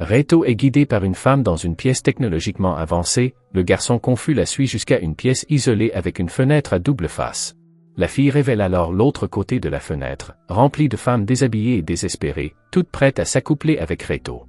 Reto est guidé par une femme dans une pièce technologiquement avancée, le garçon confus la suit jusqu'à une pièce isolée avec une fenêtre à double face. La fille révèle alors l'autre côté de la fenêtre, remplie de femmes déshabillées et désespérées, toutes prêtes à s'accoupler avec Reto.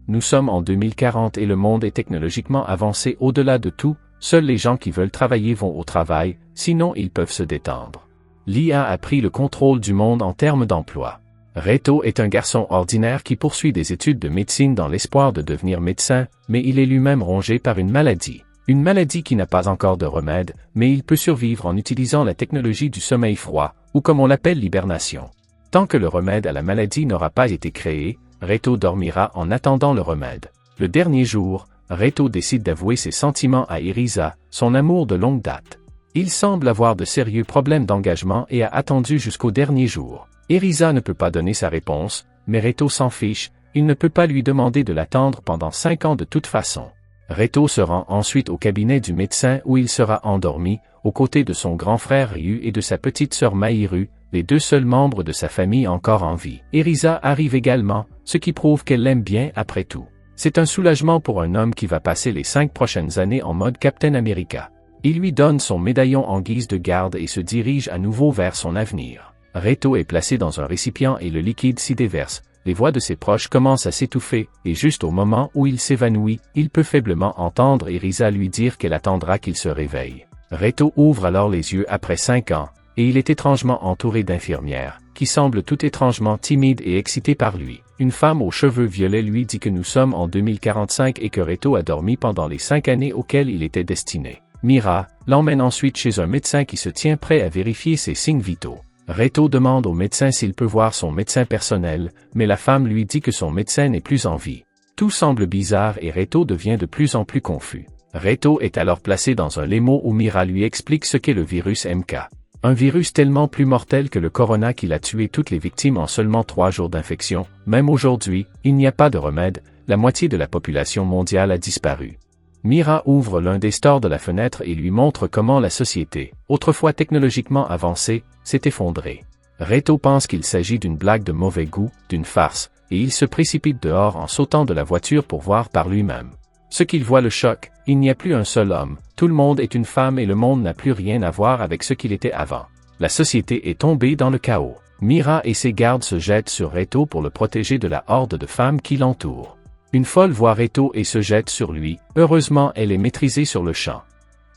Nous sommes en 2040 et le monde est technologiquement avancé au-delà de tout, seuls les gens qui veulent travailler vont au travail, sinon ils peuvent se détendre. L'IA a pris le contrôle du monde en termes d'emploi. Reto est un garçon ordinaire qui poursuit des études de médecine dans l'espoir de devenir médecin, mais il est lui-même rongé par une maladie. Une maladie qui n'a pas encore de remède, mais il peut survivre en utilisant la technologie du sommeil froid, ou comme on l'appelle l'hibernation. Tant que le remède à la maladie n'aura pas été créé, Reto dormira en attendant le remède. Le dernier jour, Reto décide d'avouer ses sentiments à Erisa, son amour de longue date. Il semble avoir de sérieux problèmes d'engagement et a attendu jusqu'au dernier jour. Erisa ne peut pas donner sa réponse, mais Reto s'en fiche, il ne peut pas lui demander de l'attendre pendant 5 ans de toute façon. Reto se rend ensuite au cabinet du médecin où il sera endormi, aux côtés de son grand frère Ryu et de sa petite sœur Mahiru, les deux seuls membres de sa famille encore en vie. Erisa arrive également, ce qui prouve qu'elle l'aime bien après tout. C'est un soulagement pour un homme qui va passer les 5 prochaines années en mode Captain America. Il lui donne son médaillon en guise de garde et se dirige à nouveau vers son avenir. Reto est placé dans un récipient et le liquide s'y déverse. Les voix de ses proches commencent à s'étouffer, et juste au moment où il s'évanouit, il peut faiblement entendre Erisa lui dire qu'elle attendra qu'il se réveille. Reto ouvre alors les yeux après 5 ans, et il est étrangement entouré d'infirmières, qui semblent tout étrangement timides et excitées par lui. Une femme aux cheveux violets lui dit que nous sommes en 2045 et que Reto a dormi pendant les 5 années auxquelles il était destiné. Mira l'emmène ensuite chez un médecin qui se tient prêt à vérifier ses signes vitaux. Reto demande au médecin s'il peut voir son médecin personnel, mais la femme lui dit que son médecin n'est plus en vie. Tout semble bizarre et Reto devient de plus en plus confus. Reto est alors placé dans un limo où Mira lui explique ce qu'est le virus MK. Un virus tellement plus mortel que le corona qui a tué toutes les victimes en seulement 3 jours d'infection. Même aujourd'hui, il n'y a pas de remède, la moitié de la population mondiale a disparu. Mira ouvre l'un des stores de la fenêtre et lui montre comment la société, autrefois technologiquement avancée, s'est effondrée. Reto pense qu'il s'agit d'une blague de mauvais goût, d'une farce, et il se précipite dehors en sautant de la voiture pour voir par lui-même. Ce qu'il voit le choque, il n'y a plus un seul homme, tout le monde est une femme et le monde n'a plus rien à voir avec ce qu'il était avant. La société est tombée dans le chaos. Mira et ses gardes se jettent sur Reto pour le protéger de la horde de femmes qui l'entourent. Une folle voit Reto et se jette sur lui, heureusement elle est maîtrisée sur le champ.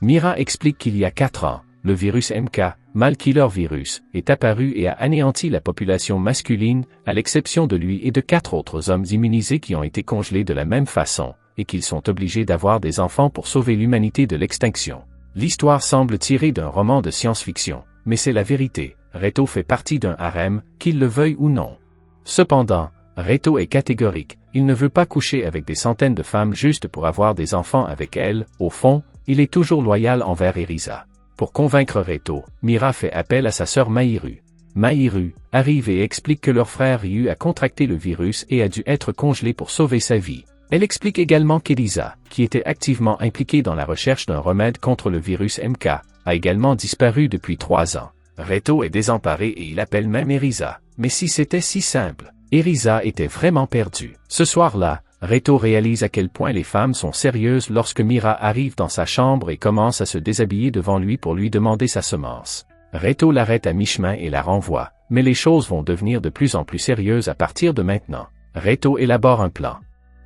Mira explique qu'il y a 4 ans, le virus MK, Male Killer Virus, est apparu et a anéanti la population masculine, à l'exception de lui et de 4 autres hommes immunisés qui ont été congelés de la même façon, et qu'ils sont obligés d'avoir des enfants pour sauver l'humanité de l'extinction. L'histoire semble tirée d'un roman de science-fiction, mais c'est la vérité, Reto fait partie d'un harem, qu'il le veuille ou non. Cependant, Reto est catégorique, il ne veut pas coucher avec des centaines de femmes juste pour avoir des enfants avec elles, au fond, il est toujours loyal envers Erisa. Pour convaincre Reto, Mira fait appel à sa sœur Mahiru. Mahiru arrive et explique que leur frère Ryu a contracté le virus et a dû être congelé pour sauver sa vie. Elle explique également qu'Erisa, qui était activement impliquée dans la recherche d'un remède contre le virus MK, a également disparu depuis 3 ans. Reto est désemparé et il appelle même Erisa. Mais si c'était si simple, Erisa était vraiment perdue. Ce soir-là, Reto réalise à quel point les femmes sont sérieuses lorsque Mira arrive dans sa chambre et commence à se déshabiller devant lui pour lui demander sa semence. Reto l'arrête à mi-chemin et la renvoie, mais les choses vont devenir de plus en plus sérieuses à partir de maintenant. Reto élabore un plan.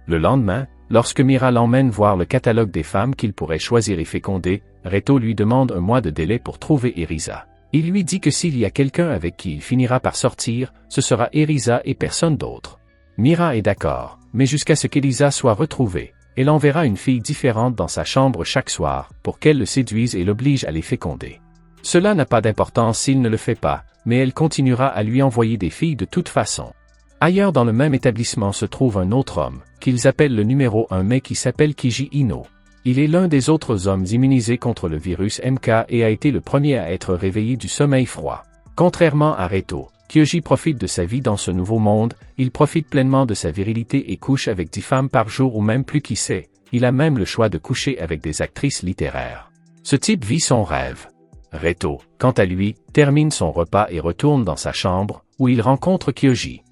Le lendemain, lorsque Mira l'emmène voir le catalogue des femmes qu'il pourrait choisir et féconder, Reto lui demande un mois de délai pour trouver Erisa. Il lui dit que s'il y a quelqu'un avec qui il finira par sortir, ce sera Erisa et personne d'autre. Mira est d'accord, mais jusqu'à ce qu'Erisa soit retrouvée, elle enverra une fille différente dans sa chambre chaque soir, pour qu'elle le séduise et l'oblige à les féconder. Cela n'a pas d'importance s'il ne le fait pas, mais elle continuera à lui envoyer des filles de toute façon. Ailleurs dans le même établissement se trouve un autre homme, qu'ils appellent le numéro 1 mais qui s'appelle Kiji Ino. Il est l'un des autres hommes immunisés contre le virus MK et a été le premier à être réveillé du sommeil froid. Contrairement à Reto, Kyoji profite de sa vie dans ce nouveau monde, il profite pleinement de sa virilité et couche avec 10 femmes par jour ou même plus qui sait, il a même le choix de coucher avec des actrices littéraires. Ce type vit son rêve. Reto, quant à lui, termine son repas et retourne dans sa chambre, où il rencontre Kyoji.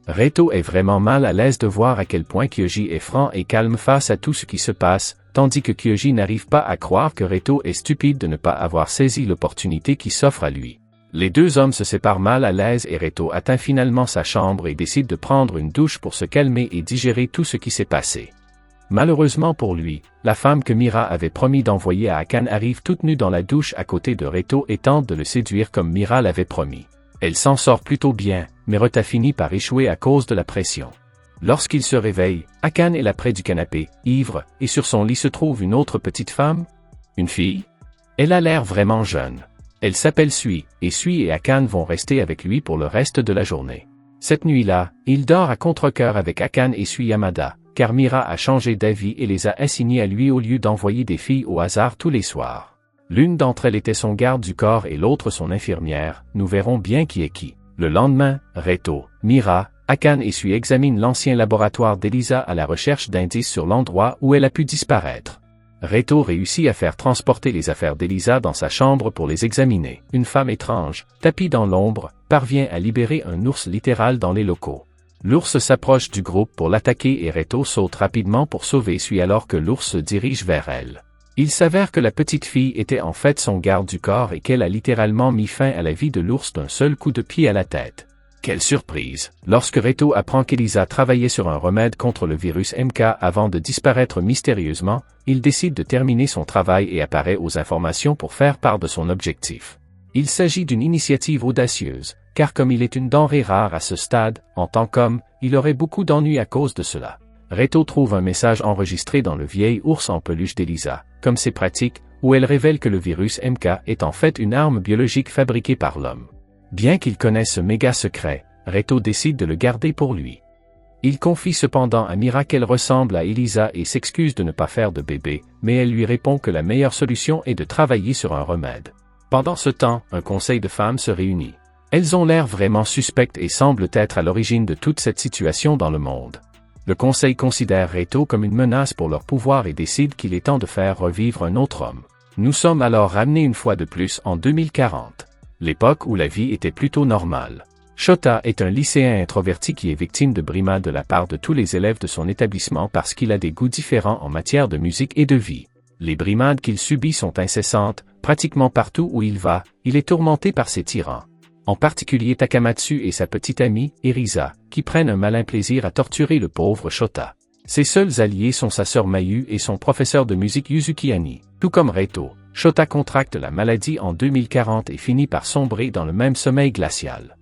Reto est vraiment mal à l'aise de voir à quel point Kyoji est franc et calme face à tout ce qui se passe, tandis que Kyoji n'arrive pas à croire que Reto est stupide de ne pas avoir saisi l'opportunité qui s'offre à lui. Les deux hommes se séparent mal à l'aise et Reto atteint finalement sa chambre et décide de prendre une douche pour se calmer et digérer tout ce qui s'est passé. Malheureusement pour lui, la femme que Mira avait promis d'envoyer à Akane arrive toute nue dans la douche à côté de Reto et tente de le séduire comme Mira l'avait promis. Elle s'en sort plutôt bien, mais Reta finit par échouer à cause de la pression. Lorsqu'il se réveille, Akane est là près du canapé, ivre, et sur son lit se trouve une autre petite femme. Une fille? Elle a l'air vraiment jeune. Elle s'appelle Sui, et Sui et Akane vont rester avec lui pour le reste de la journée. Cette nuit-là, il dort à contre-cœur avec Akane et Sui Yamada, car Mira a changé d'avis et les a assignés à lui au lieu d'envoyer des filles au hasard tous les soirs. L'une d'entre elles était son garde du corps et l'autre son infirmière, nous verrons bien qui est qui. Le lendemain, Reto, Mira, Akane et Sui examinent l'ancien laboratoire d'Elisa à la recherche d'indices sur l'endroit où elle a pu disparaître. Reto réussit à faire transporter les affaires d'Elisa dans sa chambre pour les examiner. Une femme étrange, tapie dans l'ombre, parvient à libérer un ours littéral dans les locaux. L'ours s'approche du groupe pour l'attaquer et Reto saute rapidement pour sauver Sui alors que l'ours se dirige vers elle. Il s'avère que la petite fille était en fait son garde du corps et qu'elle a littéralement mis fin à la vie de l'ours d'un seul coup de pied à la tête. Quelle surprise! Lorsque Reto apprend qu'Elisa travaillait sur un remède contre le virus MK avant de disparaître mystérieusement, il décide de terminer son travail et apparaît aux informations pour faire part de son objectif. Il s'agit d'une initiative audacieuse, car comme il est une denrée rare à ce stade, en tant qu'homme, il aurait beaucoup d'ennuis à cause de cela. Reto trouve un message enregistré dans le vieil ours en peluche d'Elisa, comme c'est pratique, où elle révèle que le virus MK est en fait une arme biologique fabriquée par l'homme. Bien qu'il connaisse ce méga secret, Reto décide de le garder pour lui. Il confie cependant à Mira qu'elle ressemble à Elisa et s'excuse de ne pas faire de bébé, mais elle lui répond que la meilleure solution est de travailler sur un remède. Pendant ce temps, un conseil de femmes se réunit. Elles ont l'air vraiment suspectes et semblent être à l'origine de toute cette situation dans le monde. Le conseil considère Reto comme une menace pour leur pouvoir et décide qu'il est temps de faire revivre un autre homme. Nous sommes alors ramenés une fois de plus en 2040. L'époque où la vie était plutôt normale. Shota est un lycéen introverti qui est victime de brimades de la part de tous les élèves de son établissement parce qu'il a des goûts différents en matière de musique et de vie. Les brimades qu'il subit sont incessantes, pratiquement partout où il va, il est tourmenté par ses tyrans. En particulier Takamatsu et sa petite amie, Erisa, qui prennent un malin plaisir à torturer le pauvre Shota. Ses seuls alliés sont sa sœur Mayu et son professeur de musique Yuzuki Ani. Tout comme Reto, Shota contracte la maladie en 2040 et finit par sombrer dans le même sommeil glacial.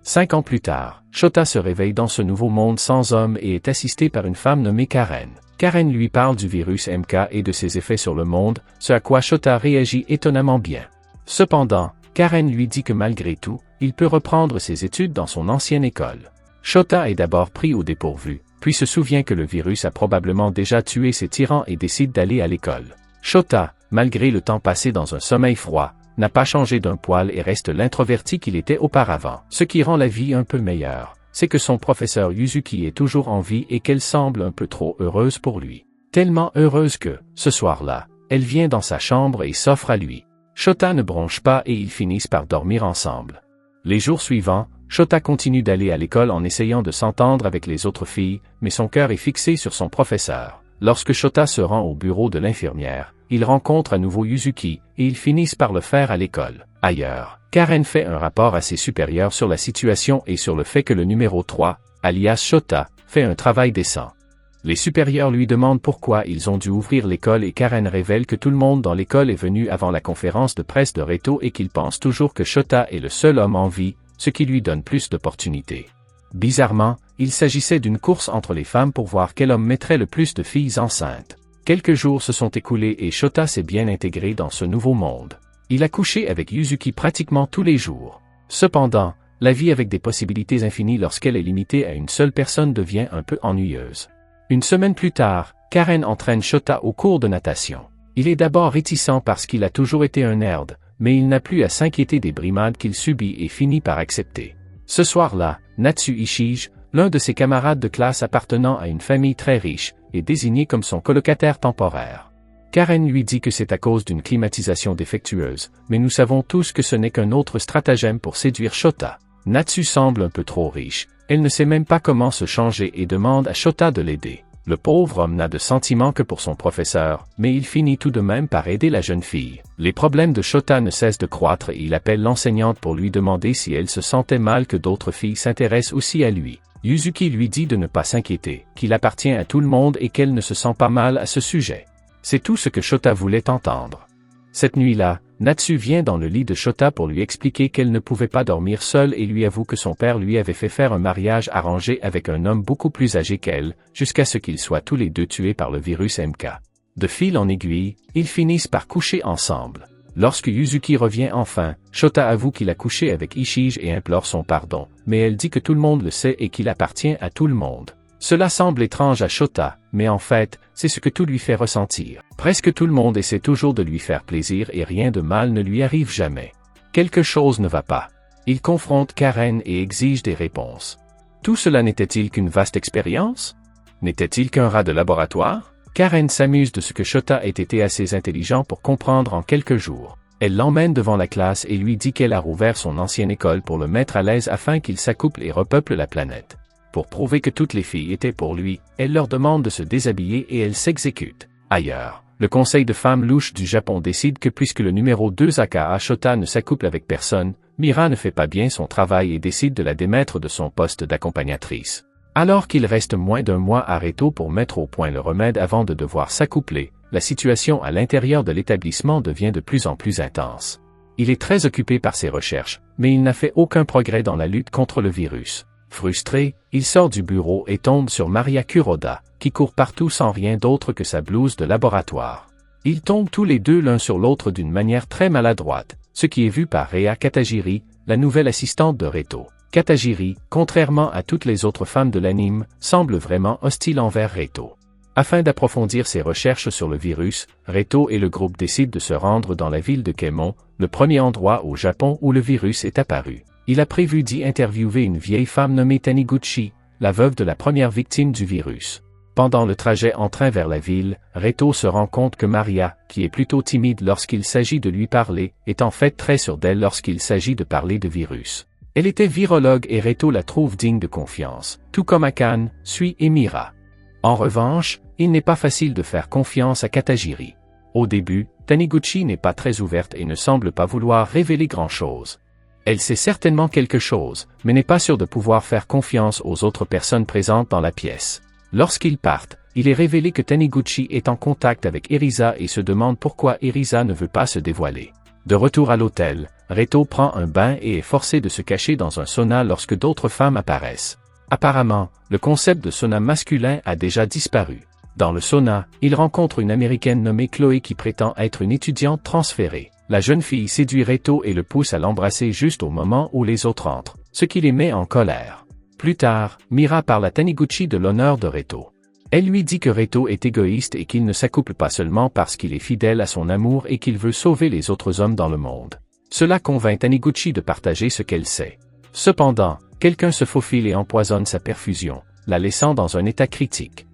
5 ans plus tard, Shota se réveille dans ce nouveau monde sans homme et est assisté par une femme nommée Karen. Karen lui parle du virus MK et de ses effets sur le monde, ce à quoi Shota réagit étonnamment bien. Cependant, Karen lui dit que malgré tout, il peut reprendre ses études dans son ancienne école. Shota est d'abord pris au dépourvu, puis se souvient que le virus a probablement déjà tué ses tyrans et décide d'aller à l'école. Shota, malgré le temps passé dans un sommeil froid, n'a pas changé d'un poil et reste l'introverti qu'il était auparavant. Ce qui rend la vie un peu meilleure, c'est que son professeur Yuzuki est toujours en vie et qu'elle semble un peu trop heureuse pour lui. Tellement heureuse que, ce soir-là, elle vient dans sa chambre et s'offre à lui. Shota ne bronche pas et ils finissent par dormir ensemble. Les jours suivants, Shota continue d'aller à l'école en essayant de s'entendre avec les autres filles, mais son cœur est fixé sur son professeur. Lorsque Shota se rend au bureau de l'infirmière, il rencontre à nouveau Yuzuki, et ils finissent par le faire à l'école. Ailleurs, Karen fait un rapport à ses supérieurs sur la situation et sur le fait que le numéro 3, alias Shota, fait un travail décent. Les supérieurs lui demandent pourquoi ils ont dû ouvrir l'école et Karen révèle que tout le monde dans l'école est venu avant la conférence de presse de Reto et qu'il pense toujours que Shota est le seul homme en vie, ce qui lui donne plus d'opportunités. Bizarrement, il s'agissait d'une course entre les femmes pour voir quel homme mettrait le plus de filles enceintes. Quelques jours se sont écoulés et Shota s'est bien intégré dans ce nouveau monde. Il a couché avec Yuzuki pratiquement tous les jours. Cependant, la vie avec des possibilités infinies lorsqu'elle est limitée à une seule personne devient un peu ennuyeuse. Une semaine plus tard, Karen entraîne Shota au cours de natation. Il est d'abord réticent parce qu'il a toujours été un nerd, mais il n'a plus à s'inquiéter des brimades qu'il subit et finit par accepter. Ce soir-là, Natsu Ishige, l'un de ses camarades de classe appartenant à une famille très riche, est désigné comme son colocataire temporaire. Karen lui dit que c'est à cause d'une climatisation défectueuse, mais nous savons tous que ce n'est qu'un autre stratagème pour séduire Shota. Natsu semble un peu trop riche, Elle ne sait même pas comment se changer et demande à Shota de l'aider. Le pauvre homme n'a de sentiments que pour son professeur, mais il finit tout de même par aider la jeune fille. Les problèmes de Shota ne cessent de croître et il appelle l'enseignante pour lui demander si elle se sentait mal que d'autres filles s'intéressent aussi à lui. Yuzuki lui dit de ne pas s'inquiéter, qu'il appartient à tout le monde et qu'elle ne se sent pas mal à ce sujet. C'est tout ce que Shota voulait entendre. Cette nuit-là, Natsu vient dans le lit de Shota pour lui expliquer qu'elle ne pouvait pas dormir seule et lui avoue que son père lui avait fait faire un mariage arrangé avec un homme beaucoup plus âgé qu'elle, jusqu'à ce qu'ils soient tous les deux tués par le virus MK. De fil en aiguille, ils finissent par coucher ensemble. Lorsque Yuzuki revient enfin, Shota avoue qu'il a couché avec Ishige et implore son pardon, mais elle dit que tout le monde le sait et qu'il appartient à tout le monde. Cela semble étrange à Shota, mais en fait, c'est ce que tout lui fait ressentir. Presque tout le monde essaie toujours de lui faire plaisir et rien de mal ne lui arrive jamais. Quelque chose ne va pas. Il confronte Karen et exige des réponses. Tout cela n'était-il qu'une vaste expérience? N'était-il qu'un rat de laboratoire? Karen s'amuse de ce que Shota ait été assez intelligent pour comprendre en quelques jours. Elle l'emmène devant la classe et lui dit qu'elle a rouvert son ancienne école pour le mettre à l'aise afin qu'il s'accouple et repeuple la planète. Pour prouver que toutes les filles étaient pour lui, elle leur demande de se déshabiller et elle s'exécute. Ailleurs, le conseil de femmes louches du Japon décide que puisque le numéro 2 aka Shota ne s'accouple avec personne, Mira ne fait pas bien son travail et décide de la démettre de son poste d'accompagnatrice. Alors qu'il reste moins d'un mois à Reto pour mettre au point le remède avant de devoir s'accoupler, la situation à l'intérieur de l'établissement devient de plus en plus intense. Il est très occupé par ses recherches, mais il n'a fait aucun progrès dans la lutte contre le virus. Frustré, il sort du bureau et tombe sur Maria Kuroda, qui court partout sans rien d'autre que sa blouse de laboratoire. Ils tombent tous les deux l'un sur l'autre d'une manière très maladroite, ce qui est vu par Rei Katajiri, la nouvelle assistante de Reto. Katajiri, contrairement à toutes les autres femmes de l'anime, semble vraiment hostile envers Reto. Afin d'approfondir ses recherches sur le virus, Reto et le groupe décident de se rendre dans la ville de Keimon, le premier endroit au Japon où le virus est apparu. Il a prévu d'y interviewer une vieille femme nommée Taniguchi, la veuve de la première victime du virus. Pendant le trajet en train vers la ville, Reto se rend compte que Maria, qui est plutôt timide lorsqu'il s'agit de lui parler, est en fait très sûre d'elle lorsqu'il s'agit de parler de virus. Elle était virologue et Reto la trouve digne de confiance, tout comme Akane, Sui et Mira. En revanche, il n'est pas facile de faire confiance à Katajiri. Au début, Taniguchi n'est pas très ouverte et ne semble pas vouloir révéler grand-chose. Elle sait certainement quelque chose, mais n'est pas sûre de pouvoir faire confiance aux autres personnes présentes dans la pièce. Lorsqu'ils partent, il est révélé que Taniguchi est en contact avec Erisa et se demande pourquoi Erisa ne veut pas se dévoiler. De retour à l'hôtel, Reto prend un bain et est forcé de se cacher dans un sauna lorsque d'autres femmes apparaissent. Apparemment, le concept de sauna masculin a déjà disparu. Dans le sauna, il rencontre une Américaine nommée Chloé qui prétend être une étudiante transférée. La jeune fille séduit Reto et le pousse à l'embrasser juste au moment où les autres entrent, ce qui les met en colère. Plus tard, Mira parle à Taniguchi de l'honneur de Reto. Elle lui dit que Reto est égoïste et qu'il ne s'accouple pas seulement parce qu'il est fidèle à son amour et qu'il veut sauver les autres hommes dans le monde. Cela convainc Taniguchi de partager ce qu'elle sait. Cependant, quelqu'un se faufile et empoisonne sa perfusion, la laissant dans un état critique.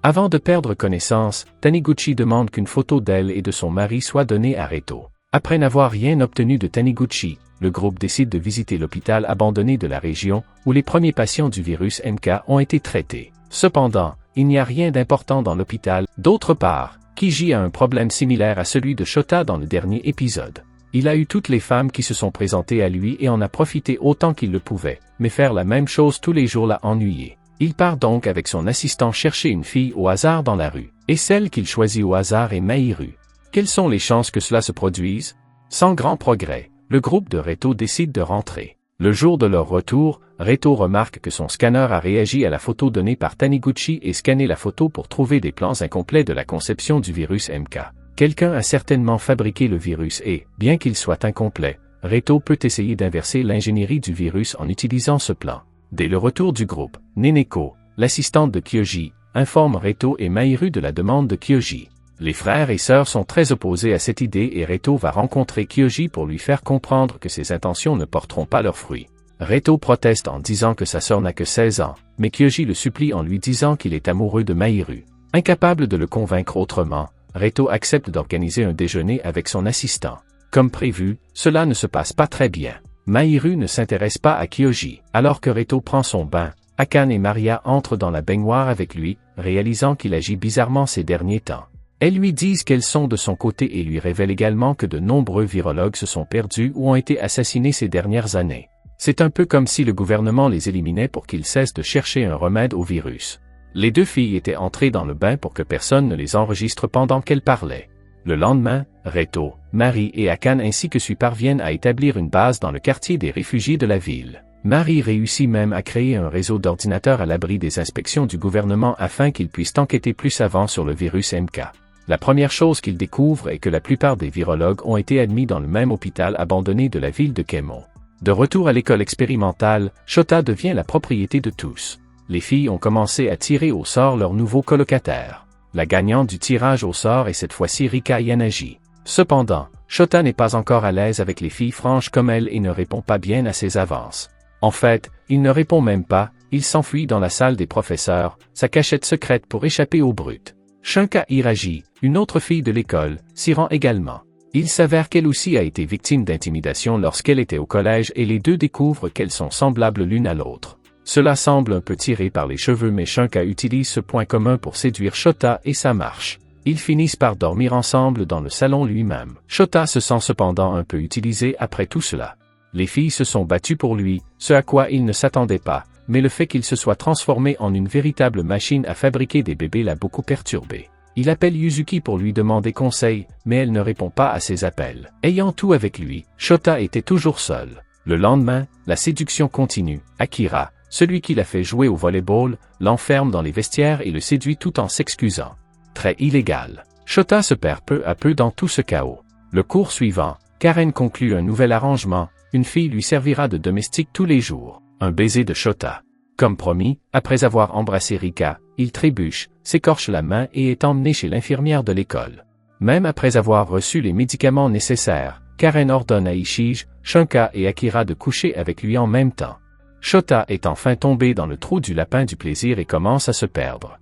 Avant de perdre connaissance, Taniguchi demande qu'une photo d'elle et de son mari soit donnée à Reto. Après n'avoir rien obtenu de Taniguchi, le groupe décide de visiter l'hôpital abandonné de la région, où les premiers patients du virus MK ont été traités. Cependant, il n'y a rien d'important dans l'hôpital. D'autre part, Kiji a un problème similaire à celui de Shota dans le dernier épisode. Il a eu toutes les femmes qui se sont présentées à lui et en a profité autant qu'il le pouvait, mais faire la même chose tous les jours l'a ennuyé. Il part donc avec son assistant chercher une fille au hasard dans la rue, et celle qu'il choisit au hasard est Mahiru. Quelles sont les chances que cela se produise? Sans grand progrès, le groupe de Reto décide de rentrer. Le jour de leur retour, Reto remarque que son scanner a réagi à la photo donnée par Taniguchi et scanné la photo pour trouver des plans incomplets de la conception du virus MK. Quelqu'un a certainement fabriqué le virus et, bien qu'il soit incomplet, Reto peut essayer d'inverser l'ingénierie du virus en utilisant ce plan. Dès le retour du groupe, Neneko, l'assistante de Kyoji, informe Reto et Mahiru de la demande de Kyoji. Les frères et sœurs sont très opposés à cette idée et Reto va rencontrer Kyoji pour lui faire comprendre que ses intentions ne porteront pas leurs fruits. Reto proteste en disant que sa sœur n'a que 16 ans, mais Kyoji le supplie en lui disant qu'il est amoureux de Mahiru. Incapable de le convaincre autrement, Reto accepte d'organiser un déjeuner avec son assistant. Comme prévu, cela ne se passe pas très bien. Mahiru ne s'intéresse pas à Kyoji. Alors que Reto prend son bain, Akane et Maria entrent dans la baignoire avec lui, réalisant qu'il agit bizarrement ces derniers temps. Elles lui disent qu'elles sont de son côté et lui révèlent également que de nombreux virologues se sont perdus ou ont été assassinés ces dernières années. C'est un peu comme si le gouvernement les éliminait pour qu'ils cessent de chercher un remède au virus. Les deux filles étaient entrées dans le bain pour que personne ne les enregistre pendant qu'elles parlaient. Le lendemain, Reto, Mari et Akane ainsi que Sui parviennent à établir une base dans le quartier des réfugiés de la ville. Mari réussit même à créer un réseau d'ordinateurs à l'abri des inspections du gouvernement afin qu'ils puissent enquêter plus avant sur le virus MK. La première chose qu'ils découvrent est que la plupart des virologues ont été admis dans le même hôpital abandonné de la ville de Kemo. De retour à l'école expérimentale, Shota devient la propriété de tous. Les filles ont commencé à tirer au sort leurs nouveaux colocataires. La gagnante du tirage au sort est cette fois-ci Rika Yanagi. Cependant, Shota n'est pas encore à l'aise avec les filles franches comme elle et ne répond pas bien à ses avances. En fait, il ne répond même pas, il s'enfuit dans la salle des professeurs, sa cachette secrète pour échapper aux brutes. Shunka Hiraji, une autre fille de l'école, s'y rend également. Il s'avère qu'elle aussi a été victime d'intimidation lorsqu'elle était au collège et les deux découvrent qu'elles sont semblables l'une à l'autre. Cela semble un peu tiré par les cheveux mais Shunka utilise ce point commun pour séduire Shota et ça marche. Ils finissent par dormir ensemble dans le salon lui-même. Shota se sent cependant un peu utilisé après tout cela. Les filles se sont battues pour lui, ce à quoi il ne s'attendait pas, mais le fait qu'il se soit transformé en une véritable machine à fabriquer des bébés l'a beaucoup perturbé. Il appelle Yuzuki pour lui demander conseil, mais elle ne répond pas à ses appels. Ayant tout avec lui, Shota était toujours seul. Le lendemain, la séduction continue. Akira, celui qui l'a fait jouer au volleyball, l'enferme dans les vestiaires et le séduit tout en s'excusant. Très illégal. Shota se perd peu à peu dans tout ce chaos. Le cours suivant, Karen conclut un nouvel arrangement, une fille lui servira de domestique tous les jours. Un baiser de Shota. Comme promis, après avoir embrassé Rika, il trébuche, s'écorche la main et est emmené chez l'infirmière de l'école. Même après avoir reçu les médicaments nécessaires, Karen ordonne à Ishige, Shunka et Akira de coucher avec lui en même temps. Shota est enfin tombé dans le trou du lapin du plaisir et commence à se perdre.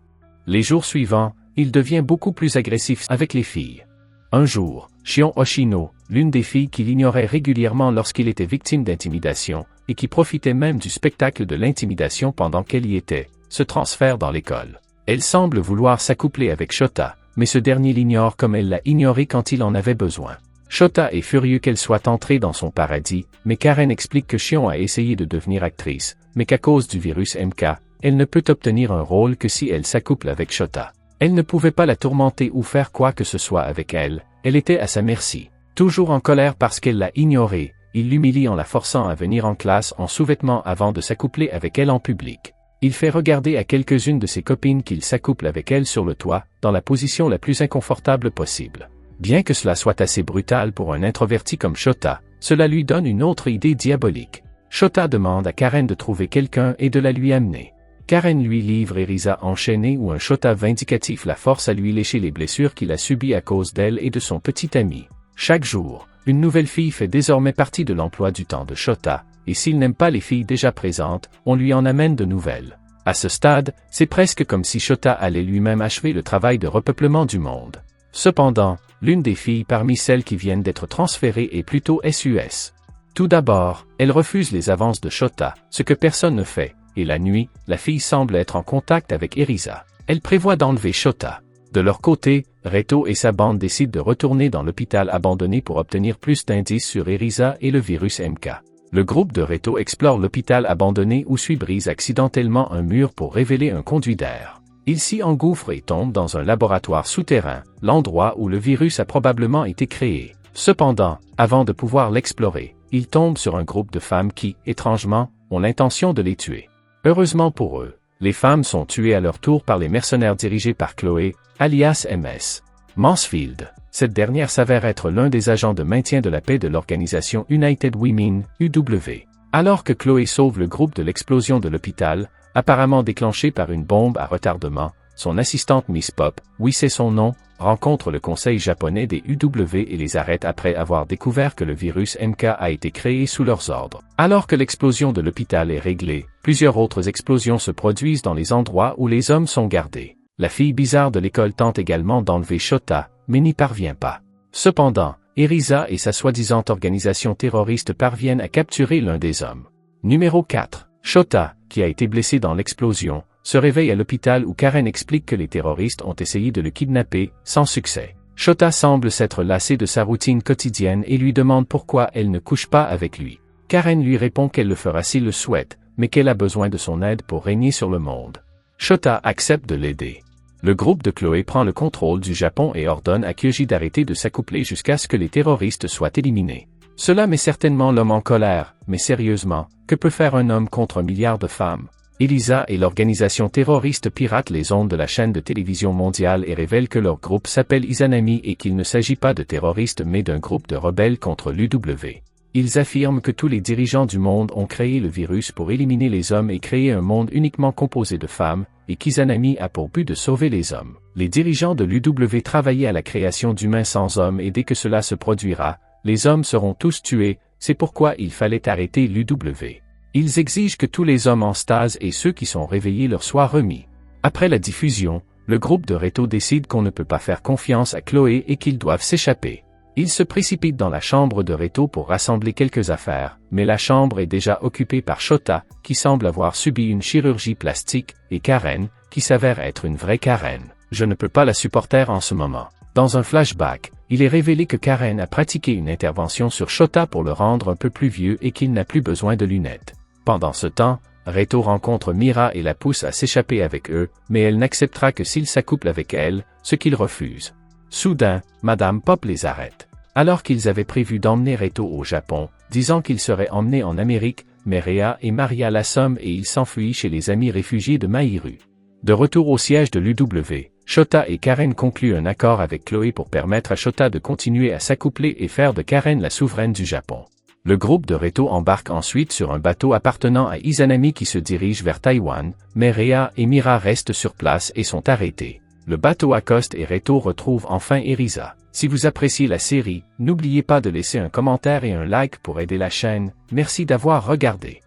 Les jours suivants, il devient beaucoup plus agressif avec les filles. Un jour, Shion Oshino, l'une des filles qu'il ignorait régulièrement lorsqu'il était victime d'intimidation, et qui profitait même du spectacle de l'intimidation pendant qu'elle y était, se transfère dans l'école. Elle semble vouloir s'accoupler avec Shota, mais ce dernier l'ignore comme elle l'a ignoré quand il en avait besoin. Shota est furieux qu'elle soit entrée dans son paradis, mais Karen explique que Shion a essayé de devenir actrice, mais qu'à cause du virus MK, elle ne peut obtenir un rôle que si elle s'accouple avec Shota. Elle ne pouvait pas la tourmenter ou faire quoi que ce soit avec elle, elle était à sa merci. Toujours en colère parce qu'elle l'a ignorée, il l'humilie en la forçant à venir en classe en sous-vêtements avant de s'accoupler avec elle en public. Il fait regarder à quelques-unes de ses copines qu'il s'accouple avec elle sur le toit, dans la position la plus inconfortable possible. Bien que cela soit assez brutal pour un introverti comme Shota, cela lui donne une autre idée diabolique. Shota demande à Karen de trouver quelqu'un et de la lui amener. Karen lui livre Erisa enchaînée où un Shota vindicatif la force à lui lécher les blessures qu'il a subies à cause d'elle et de son petit ami. Chaque jour, une nouvelle fille fait désormais partie de l'emploi du temps de Shota, et s'il n'aime pas les filles déjà présentes, on lui en amène de nouvelles. À ce stade, c'est presque comme si Shota allait lui-même achever le travail de repeuplement du monde. Cependant, l'une des filles parmi celles qui viennent d'être transférées est plutôt SUS. Tout d'abord, elle refuse les avances de Shota, ce que personne ne fait, et la nuit, la fille semble être en contact avec Erisa. Elle prévoit d'enlever Shota. De leur côté, Reto et sa bande décident de retourner dans l'hôpital abandonné pour obtenir plus d'indices sur Erisa et le virus MK. Le groupe de Reto explore l'hôpital abandonné où Sui brise accidentellement un mur pour révéler un conduit d'air. Il s'y engouffre et tombe dans un laboratoire souterrain, l'endroit où le virus a probablement été créé. Cependant, avant de pouvoir l'explorer, il tombe sur un groupe de femmes qui, étrangement, ont l'intention de les tuer. Heureusement pour eux, les femmes sont tuées à leur tour par les mercenaires dirigés par Chloé, alias MS Mansfield. Cette dernière s'avère être l'un des agents de maintien de la paix de l'organisation United Women, UW. Alors que Chloé sauve le groupe de l'explosion de l'hôpital, apparemment déclenchée par une bombe à retardement, son assistante Miss Pop, oui c'est son nom, rencontre le conseil japonais des UW et les arrête après avoir découvert que le virus MK a été créé sous leurs ordres. Alors que l'explosion de l'hôpital est réglée, plusieurs autres explosions se produisent dans les endroits où les hommes sont gardés. La fille bizarre de l'école tente également d'enlever Shota, mais n'y parvient pas. Cependant, Erisa et sa soi-disant organisation terroriste parviennent à capturer l'un des hommes. Numéro 4. Shota, qui a été blessé dans l'explosion, se réveille à l'hôpital où Karen explique que les terroristes ont essayé de le kidnapper, sans succès. Shota semble s'être lassée de sa routine quotidienne et lui demande pourquoi elle ne couche pas avec lui. Karen lui répond qu'elle le fera s'il le souhaite, mais qu'elle a besoin de son aide pour régner sur le monde. Shota accepte de l'aider. Le groupe de Chloé prend le contrôle du Japon et ordonne à Kyoji d'arrêter de s'accoupler jusqu'à ce que les terroristes soient éliminés. Cela met certainement l'homme en colère, mais sérieusement, que peut faire un homme contre 1 milliard de femmes? Elisa et l'organisation terroriste piratent les ondes de la chaîne de télévision mondiale et révèlent que leur groupe s'appelle Izanami et qu'il ne s'agit pas de terroristes mais d'un groupe de rebelles contre l'UW. Ils affirment que tous les dirigeants du monde ont créé le virus pour éliminer les hommes et créer un monde uniquement composé de femmes, et qu'Izanami a pour but de sauver les hommes. Les dirigeants de l'UW travaillaient à la création d'humains sans hommes et dès que cela se produira, les hommes seront tous tués, c'est pourquoi il fallait arrêter l'UW. Ils exigent que tous les hommes en stase et ceux qui sont réveillés leur soient remis. Après la diffusion, le groupe de Reto décide qu'on ne peut pas faire confiance à Chloé et qu'ils doivent s'échapper. Ils se précipitent dans la chambre de Reto pour rassembler quelques affaires, mais la chambre est déjà occupée par Shota, qui semble avoir subi une chirurgie plastique, et Karen, qui s'avère être une vraie Karen. Je ne peux pas la supporter en ce moment. Dans un flashback, il est révélé que Karen a pratiqué une intervention sur Shota pour le rendre un peu plus vieux et qu'il n'a plus besoin de lunettes. Pendant ce temps, Reto rencontre Mira et la pousse à s'échapper avec eux, mais elle n'acceptera que s'il s'accouple avec elle, ce qu'il refuse. Soudain, Madame Pop les arrête. Alors qu'ils avaient prévu d'emmener Reto au Japon, disant qu'il serait emmené en Amérique, mais Rhea et Maria l'assomment et il s'enfuit chez les amis réfugiés de Mahiru. De retour au siège de l'UW, Shota et Karen concluent un accord avec Chloé pour permettre à Shota de continuer à s'accoupler et faire de Karen la souveraine du Japon. Le groupe de Reto embarque ensuite sur un bateau appartenant à Izanami qui se dirige vers Taïwan, mais Rhea et Mira restent sur place et sont arrêtés. Le bateau accoste et Reto retrouve enfin Erisa. Si vous appréciez la série, n'oubliez pas de laisser un commentaire et un like pour aider la chaîne. Merci d'avoir regardé.